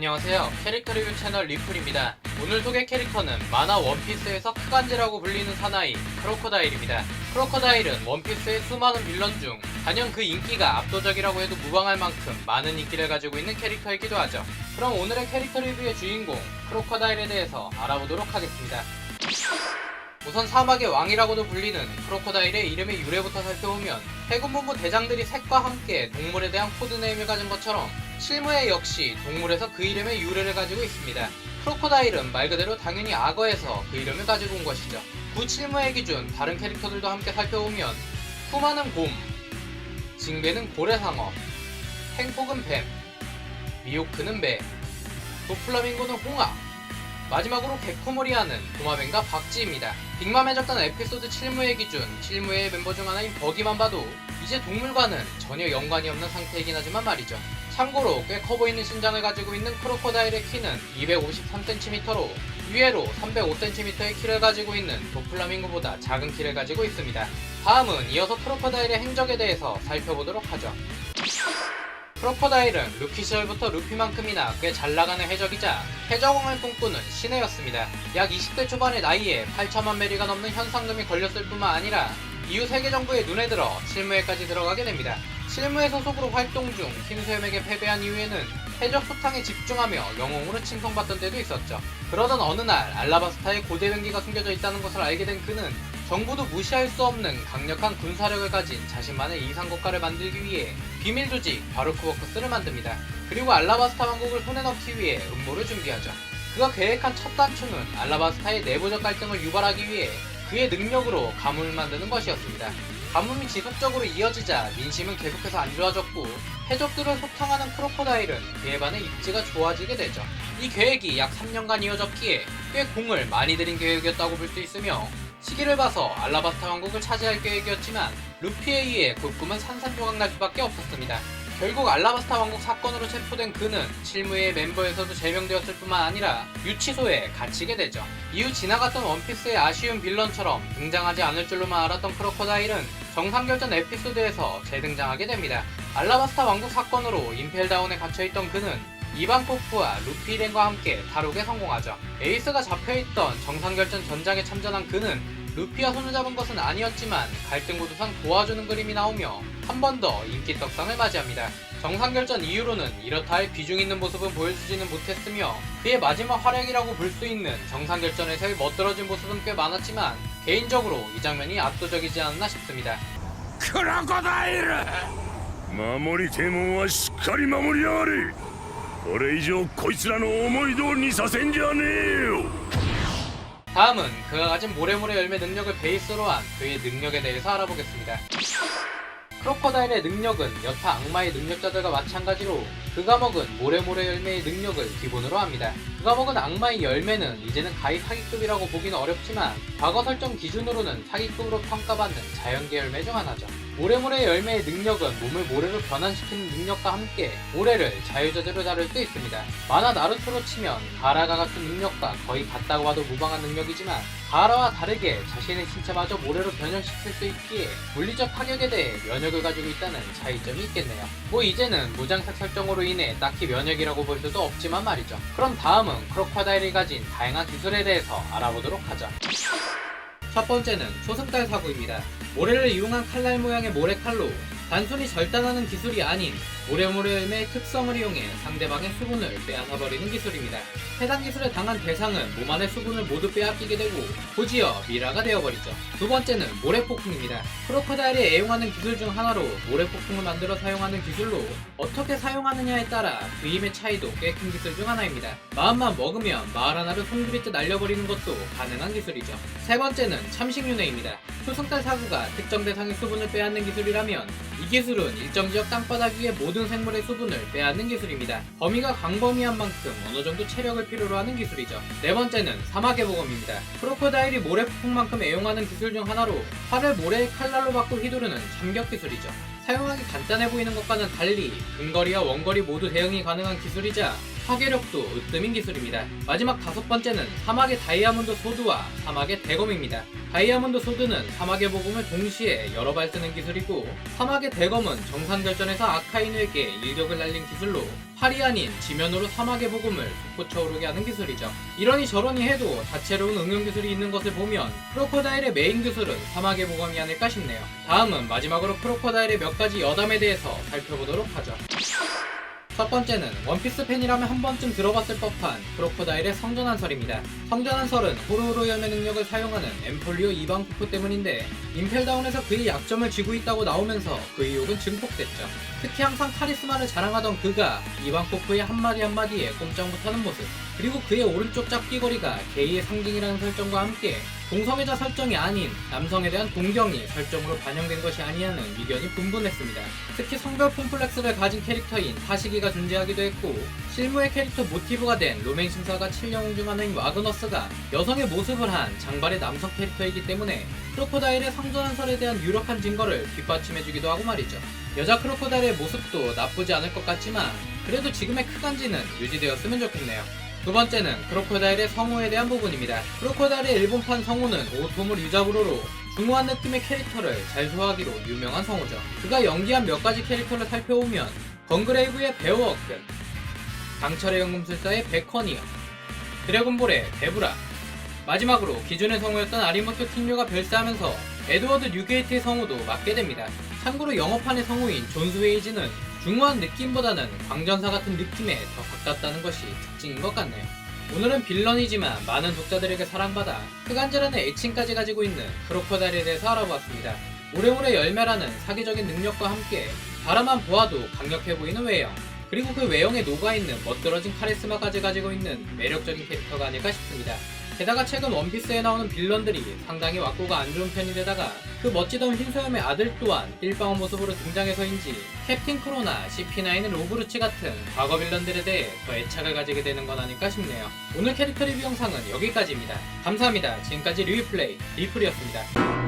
안녕하세요. 캐릭터 리뷰 채널 리플입니다. 오늘 소개 캐릭터는 만화 원피스에서 크간지라고 불리는 사나이 크로커다일입니다. 크로커다일은 원피스의 수많은 빌런 중 단연 그 인기가 압도적이라고 해도 무방할 만큼 많은 인기를 가지고 있는 캐릭터이기도 하죠. 그럼 오늘의 캐릭터 리뷰의 주인공 크로커다일에 대해서 알아보도록 하겠습니다. 우선 사막의 왕이라고도 불리는 크로커다일의 이름의 유래부터 살펴보면 해군본부 대장들이 색과 함께 동물에 대한 코드네임을 가진 것처럼 실무에 역시 동물에서 그 이름의 유래를 가지고 있습니다. 크로커다일은 말 그대로 당연히 악어에서 그 이름을 가지고 온 것이죠. 구 칠무의 기준 다른 캐릭터들도 함께 살펴보면 쿠마는 곰, 징베는 고래상어, 행폭은 뱀, 미호크는 매, 도플라밍고는 홍아, 마지막으로 개코모리아는 도마뱀과 박쥐입니다. 빅맘에 적던 에피소드 7무의 기준 7무의 멤버 중 하나인 버기만 봐도 이제 동물과는 전혀 연관이 없는 상태이긴 하지만 말이죠. 참고로 꽤 커 보이는 신장을 가지고 있는 크로커다일의 키는 253cm로 위에로 305cm의 키를 가지고 있는 도플라밍고보다 작은 키를 가지고 있습니다. 다음은 이어서 크로커다일의 행적에 대해서 살펴보도록 하죠. 크로커다일은 루키 시절부터 루피만큼이나 꽤 잘나가는 해적이자 해적왕을 꿈꾸는 신해였습니다. 약 20대 초반의 나이에 8천만 메리가 넘는 현상금이 걸렸을 뿐만 아니라 이후 세계정부의 눈에 들어 실무에까지 들어가게 됩니다. 실무의 소속으로 활동 중 팀수염에게 패배한 이후에는 해적 소탕에 집중하며 영웅으로 칭송받던 때도 있었죠. 그러던 어느 날 알라바스타에 고대 병기가 숨겨져 있다는 것을 알게 된 그는 정부도 무시할 수 없는 강력한 군사력을 가진 자신만의 이상국가를 만들기 위해 비밀 조직 바루크워크스를 만듭니다. 그리고 알라바스타 왕국을 손에 넣기 위해 음모를 준비하죠. 그가 계획한 첫 단추는 알라바스타의 내부적 갈등을 유발하기 위해 그의 능력으로 가뭄을 만드는 것이었습니다. 가뭄이 지속적으로 이어지자 민심은 계속해서 안 좋아졌고 해적들을 소탕하는 크로커다일은 그에 반해 입지가 좋아지게 되죠. 이 계획이 약 3년간 이어졌기에 꽤 공을 많이 들인 계획이었다고 볼 수 있으며 시기를 봐서 알라바스타 왕국을 차지할 계획이었지만 루피에 의해 그 꿈은 산산조각 날 수밖에 없었습니다. 결국 알라바스타 왕국 사건으로 체포된 그는 실무의 멤버에서도 제명되었을 뿐만 아니라 유치소에 갇히게 되죠. 이후 지나갔던 원피스의 아쉬운 빌런처럼 등장하지 않을 줄로만 알았던 크로커다일은 정상결전 에피소드에서 재등장하게 됩니다. 알라바스타 왕국 사건으로 임펠다운에 갇혀있던 그는 이반코프와 루피렌과 함께 다루게 성공하죠. 에이스가 잡혀있던 정상결전 전장에 참전한 그는 루피와 손을 잡은 것은 아니었지만 갈등 구도상 도와주는 그림이 나오며 한 번 더 인기 떡상을 맞이합니다. 정상결전 이후로는 이렇다 할 비중 있는 모습은 보여주지는 못했으며 그의 마지막 활약이라고 볼 수 있는 정상결전에서의 멋들어진 모습은 꽤 많았지만 개인적으로 이 장면이 압도적이지 않았나 싶습니다. クロコダイル守りてえもんはしっかり守りやがれ。これ以上こいつらの思い通りにさせんじゃねえよ。 다음은 그가 가진 모래모래 열매 능력을 베이스로 한 그의 능력에 대해서 알아보겠습니다. 크로커다일의 능력은 여타 악마의 능력자들과 마찬가지로 그가 먹은 모래모래 열매의 능력을 기본으로 합니다. 그가 먹은 악마의 열매는 이제는 가히 사기급이라고 보기는 어렵지만 과거 설정 기준으로는 사기급으로 평가받는 자연계 열매 중 하나죠. 모래모래 열매의 능력은 몸을 모래로 변환시키는 능력과 함께 모래를 자유자재로 다룰 수 있습니다. 만화 나루토로 치면 가라가 같은 능력과 거의 같다고 봐도 무방한 능력이지만 가라와 다르게 자신의 신체마저 모래로 변형시킬 수 있기에 물리적 타격에 대해 면역을 가지고 있다는 차이점이 있겠네요. 뭐 이제는 무장색 설정으로 인해 딱히 면역이라고 볼 수도 없지만 말이죠. 그럼 다음은 크로커다일이 가진 다양한 기술에 대해서 알아보도록 하죠. 첫 번째는 초승달 사구입니다. 모래를 이용한 칼날 모양의 모래칼로 단순히 절단하는 기술이 아닌 모래모래 열매의 특성을 이용해 상대방의 수분을 빼앗아버리는 기술입니다. 해당 기술에 당한 대상은 몸 안의 수분을 모두 빼앗기게 되고 곧이어 미라가 되어버리죠. 두 번째는 모래폭풍입니다. 크로커다일이 애용하는 기술 중 하나로 모래폭풍을 만들어 사용하는 기술로 어떻게 사용하느냐에 따라 그 힘의 차이도 꽤 큰 기술 중 하나입니다. 마음만 먹으면 마을 하나를 송두리째 날려버리는 것도 가능한 기술이죠. 세 번째는 참식윤회입니다. 초승달 사구가 특정 대상의 수분을 빼앗는 기술이라면 이 기술은 일정 지역 땅바닥 위의 모든 생물의 수분을 빼앗는 기술입니다. 범위가 광범위한 만큼 어느 정도 체력을 필요로 하는 기술이죠. 네 번째는 사막의 보검입니다. 크로커다일이 모래폭풍만큼 애용하는 기술 중 하나로 활을 모래의 칼날로 바꿔 휘두르는 참격 기술이죠. 사용하기 간단해 보이는 것과는 달리 근거리와 원거리 모두 대응이 가능한 기술이자 파괴력도 으뜸인 기술입니다. 마지막 다섯 번째는 사막의 다이아몬드 소드와 사막의 대검입니다. 다이아몬드 소드는 사막의 보검을 동시에 여러 발 쓰는 기술이고 사막의 대검은 정상결전에서 아카이누에게 일격을 날린 기술로 팔이 아닌 지면으로 사막의 복음을 솟구쳐 오르게 하는 기술이죠. 이러니 저러니 해도 다채로운 응용 기술이 있는 것을 보면 크로코다일의 메인 기술은 사막의 복음이 아닐까 싶네요. 다음은 마지막으로 크로코다일의 몇 가지 여담에 대해서 살펴보도록 하죠. 첫 번째는 원피스 팬이라면 한 번쯤 들어봤을 법한 크로코다일의 성전환설입니다. 성전환설은 호로호로 열매 능력을 사용하는 엠폴리오 이방코프 때문인데 임펠다운에서 그의 약점을 쥐고 있다고 나오면서 그 의혹은 증폭됐죠. 특히 항상 카리스마를 자랑하던 그가 이방코프의 한마디 한마디에 꼼짝 못하는 모습, 그리고 그의 오른쪽 짝귀걸이가 게이의 상징이라는 설정과 함께 동성애자 설정이 아닌 남성에 대한 동경이 설정으로 반영된 것이 아니냐는 의견이 분분했습니다. 특히 성별 콤플렉스를 가진 캐릭터인 타시기가 존재하기도 했고 실무의 캐릭터 모티브가 된 로맨 신사가 7영웅 중 하나인 와그너스가 여성의 모습을 한 장발의 남성 캐릭터이기 때문에 크로코다일의 성전환설에 대한 유력한 증거를 뒷받침해주기도 하고 말이죠. 여자 크로코다일의 모습도 나쁘지 않을 것 같지만 그래도 지금의 크간지는 유지되었으면 좋겠네요. 두 번째는 크로코다일의 성우에 대한 부분입니다. 크로코다일의 일본판 성우는 오토모 류자부로로 중후한 느낌의 캐릭터를 잘 소화하기로 유명한 성우죠. 그가 연기한 몇 가지 캐릭터를 살펴보면 건그레이브의 베어워크, 강철의 연금술사의 베커니어, 드래곤볼의 데브라, 마지막으로 기존의 성우였던 아리모토 킹류가 별세하면서 에드워드 뉴게이트의 성우도 맡게 됩니다. 참고로 영어판의 성우인 존 스웨이지는 중후한 느낌보다는 광전사 같은 느낌에 더 가깝다는 것이 특징인 것 같네요. 오늘은 빌런이지만 많은 독자들에게 사랑받아 크간지라는 애칭까지 가지고 있는 크로코다일에 대해서 알아보았습니다. 오래오래 열매라는 사기적인 능력과 함께 바라만 보아도 강력해 보이는 외형, 그리고 그 외형에 녹아있는 멋들어진 카리스마까지 가지고 있는 매력적인 캐릭터가 아닐까 싶습니다. 게다가 최근 원피스에 나오는 빌런들이 상당히 왁구가 안 좋은 편인데다가 그 멋지던 흰수염의 아들 또한 띨빵한 모습으로 등장해서인지 캡틴 크로나, CP9, 로브루치 같은 과거 빌런들에 대해 더 애착을 가지게 되는 건 아닐까 싶네요. 오늘 캐릭터 리뷰 영상은 여기까지입니다. 감사합니다. 지금까지 리뷰플레이 리플이었습니다.